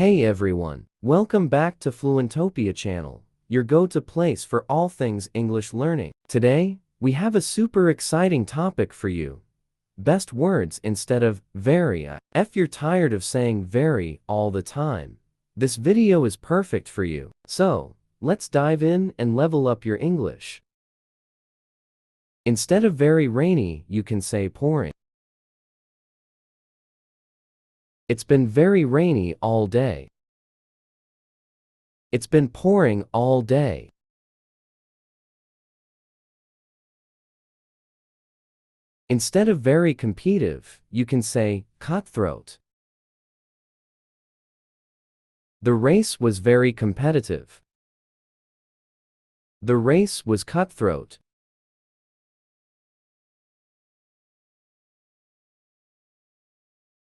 Hey everyone, welcome back to Fluentopia channel, your go-to place for all things English learning. Today, we have a super exciting topic for you. Best words instead of very. If you're tired of saying very all the time, this video is perfect for you. So, let's dive in and level up your English. Instead of very rainy, you can say pouring. It's been very rainy all day. It's been pouring all day. Instead of very competitive, you can say cutthroat. The race was very competitive. The race was cutthroat.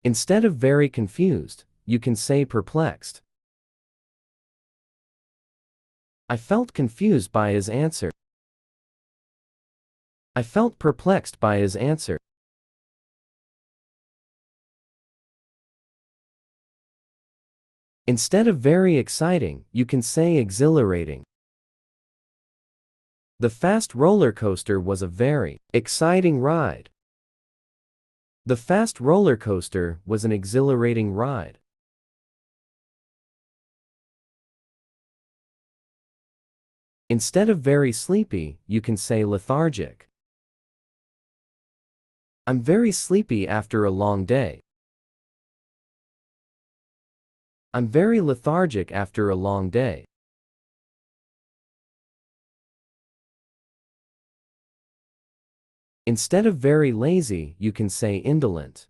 Instead of very confused, you can say perplexed. I felt confused by his answer. I felt perplexed by his answer. Instead of very exciting, you can say exhilarating. The fast roller coaster was a very exciting ride. The fast roller coaster was an exhilarating ride. Instead of very sleepy, you can say lethargic. I'm very sleepy after a long day. I'm very lethargic after a long day. Instead of very lazy, you can say indolent.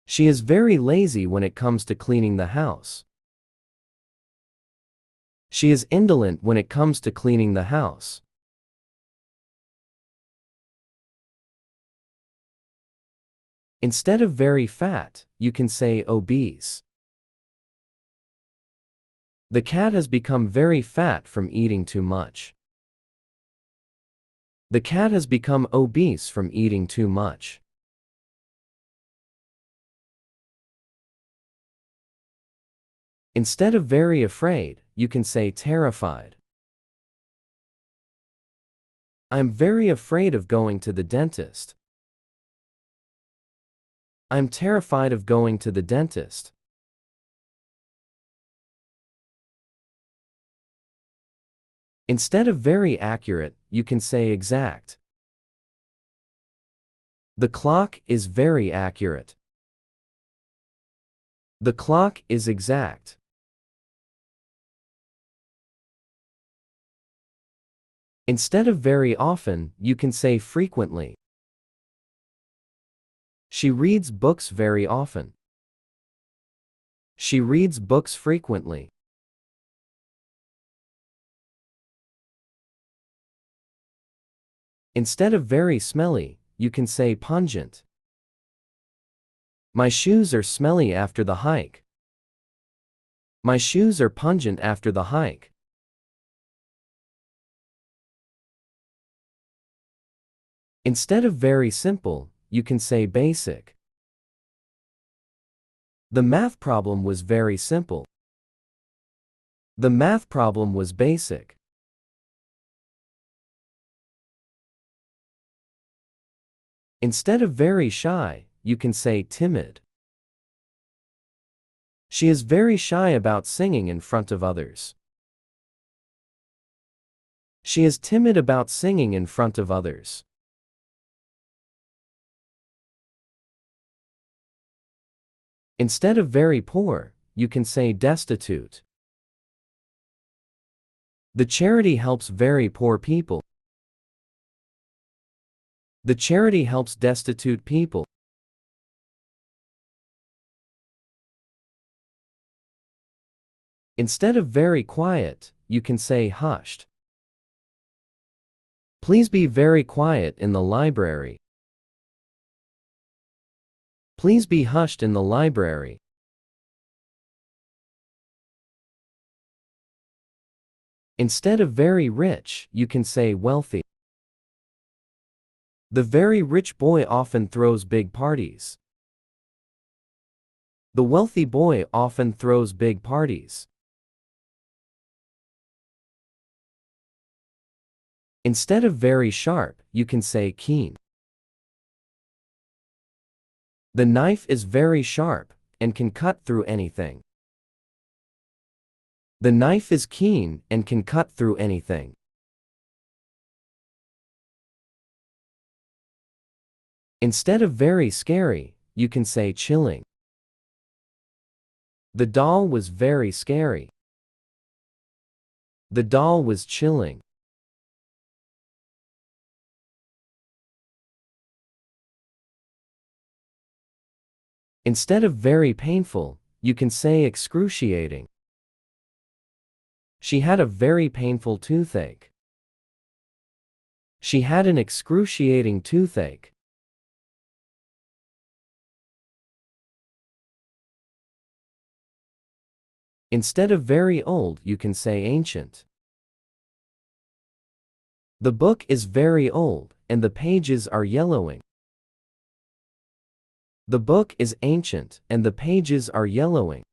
She is very lazy when it comes to cleaning the house. She is indolent when it comes to cleaning the house. Instead of very fat, you can say obese. The cat has become very fat from eating too much. The cat has become obese from eating too much. Instead of very afraid, you can say terrified. I'm very afraid of going to the dentist. I'm terrified of going to the dentist. Instead of very accurate, you can say exact. The clock is very accurate. The clock is exact. Instead of very often, you can say frequently. She reads books very often. She reads books frequently. Instead of very smelly, you can say pungent. My shoes are smelly after the hike. My shoes are pungent after the hike. Instead of very simple, you can say basic. The math problem was very simple. The math problem was basic. Instead of very shy, you can say timid. She is very shy about singing in front of others. She is timid about singing in front of others. Instead of very poor, you can say destitute. The charity helps very poor people. The charity helps destitute people. Instead of very quiet, you can say hushed. Please be very quiet in the library. Please be hushed in the library. Instead of very rich, you can say wealthy. The very rich boy often throws big parties. The wealthy boy often throws big parties. Instead of very sharp, you can say keen. The knife is very sharp and can cut through anything. The knife is keen and can cut through anything. Instead of very scary, you can say chilling. The doll was very scary. The doll was chilling. Instead of very painful, you can say excruciating. She had a very painful toothache. She had an excruciating toothache. Instead of very old, you can say ancient. The book is very old, and the pages are yellowing. The book is ancient, and the pages are yellowing.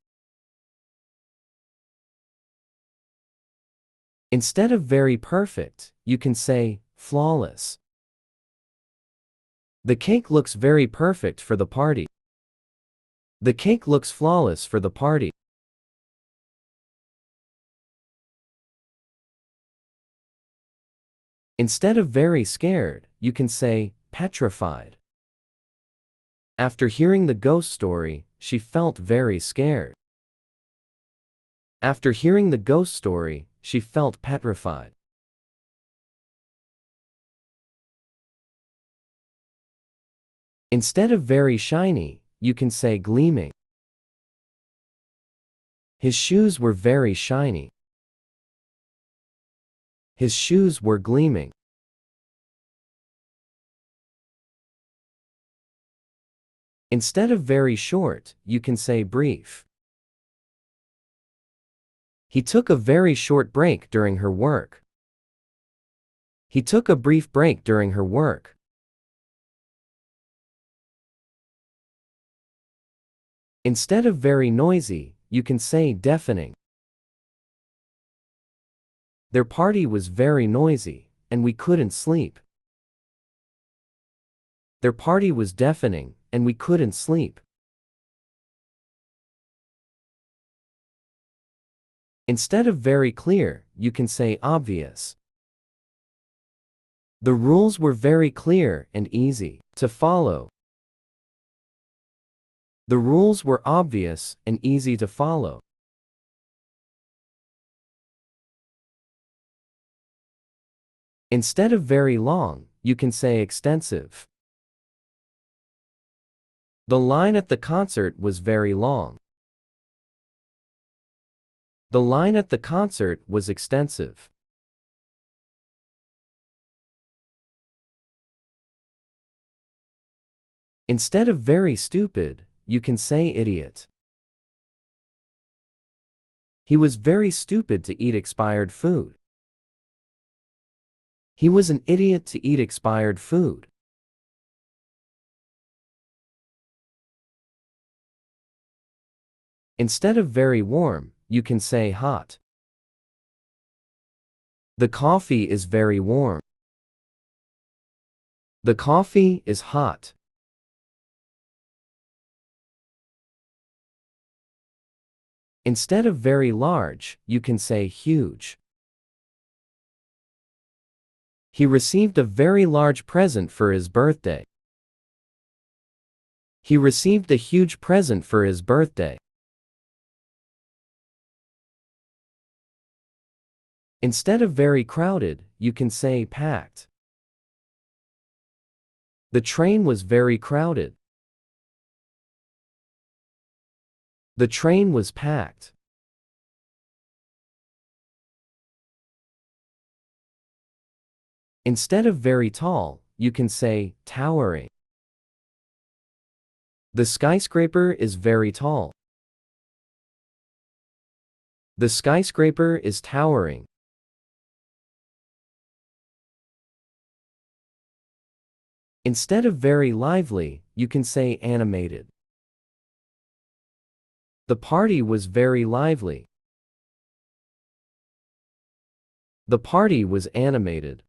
Instead of very perfect, you can say flawless. The cake looks very perfect for the party. The cake looks flawless for the party. Instead of very scared, you can say petrified. After hearing the ghost story, she felt very scared. After hearing the ghost story, she felt petrified. Instead of very shiny, you can say gleaming. His shoes were very shiny. His shoes were gleaming. Instead of very short, you can say brief. He took a very short break during her work. He took a brief break during her work. Instead of very noisy, you can say deafening. Their party was very noisy, and we couldn't sleep. Their party was deafening, and we couldn't sleep. Instead of very clear, you can say obvious. The rules were very clear and easy to follow. The rules were obvious and easy to follow. Instead of very long, you can say extensive. The line at the concert was very long. The line at the concert was extensive. Instead of very stupid, you can say idiot. He was very stupid to eat expired food. He was an idiot to eat expired food. Instead of very warm, you can say hot. The coffee is very warm. The coffee is hot. Instead of very large, you can say huge. He received a very large present for his birthday. He received a huge present for his birthday. Instead of very crowded, you can say packed. The train was very crowded. The train was packed. Instead of very tall, you can say towering. The skyscraper is very tall. The skyscraper is towering. Instead of very lively, you can say animated. The party was very lively. The party was animated.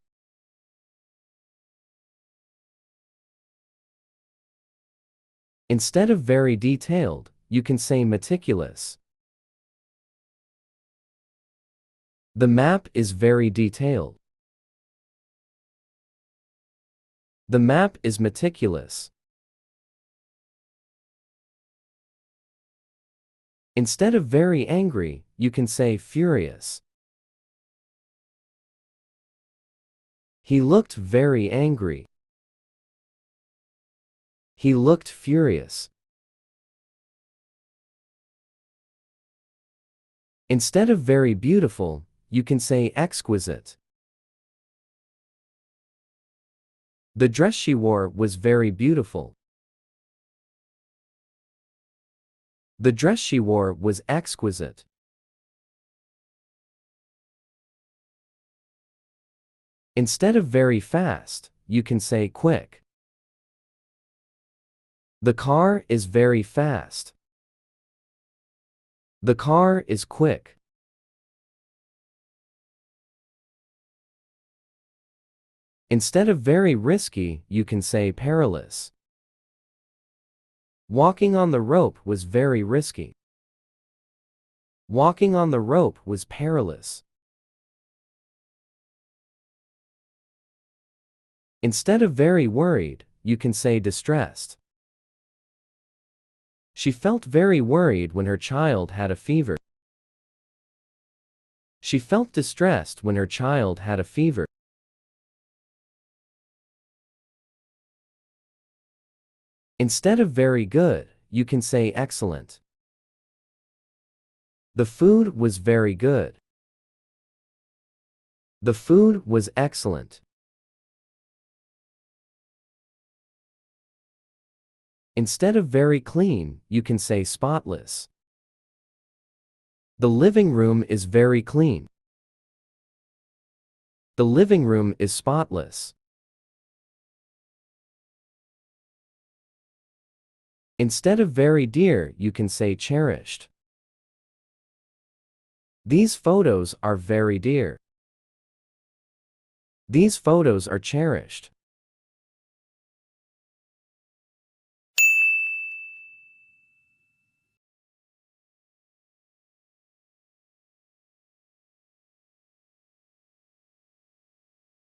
Instead of very detailed, you can say meticulous. The map is very detailed. The map is meticulous. Instead of very angry, you can say furious. He looked very angry. He looked furious. Instead of very beautiful, you can say exquisite. The dress she wore was very beautiful. The dress she wore was exquisite. Instead of very fast, you can say quick. The car is very fast. The car is quick. Instead of very risky, you can say perilous. Walking on the rope was very risky. Walking on the rope was perilous. Instead of very worried, you can say distressed. She felt very worried when her child had a fever. She felt distressed when her child had a fever. Instead of very good, you can say excellent. The food was very good. The food was excellent. Instead of very clean, you can say spotless. The living room is very clean. The living room is spotless. Instead of very dear, you can say cherished. These photos are very dear. These photos are cherished.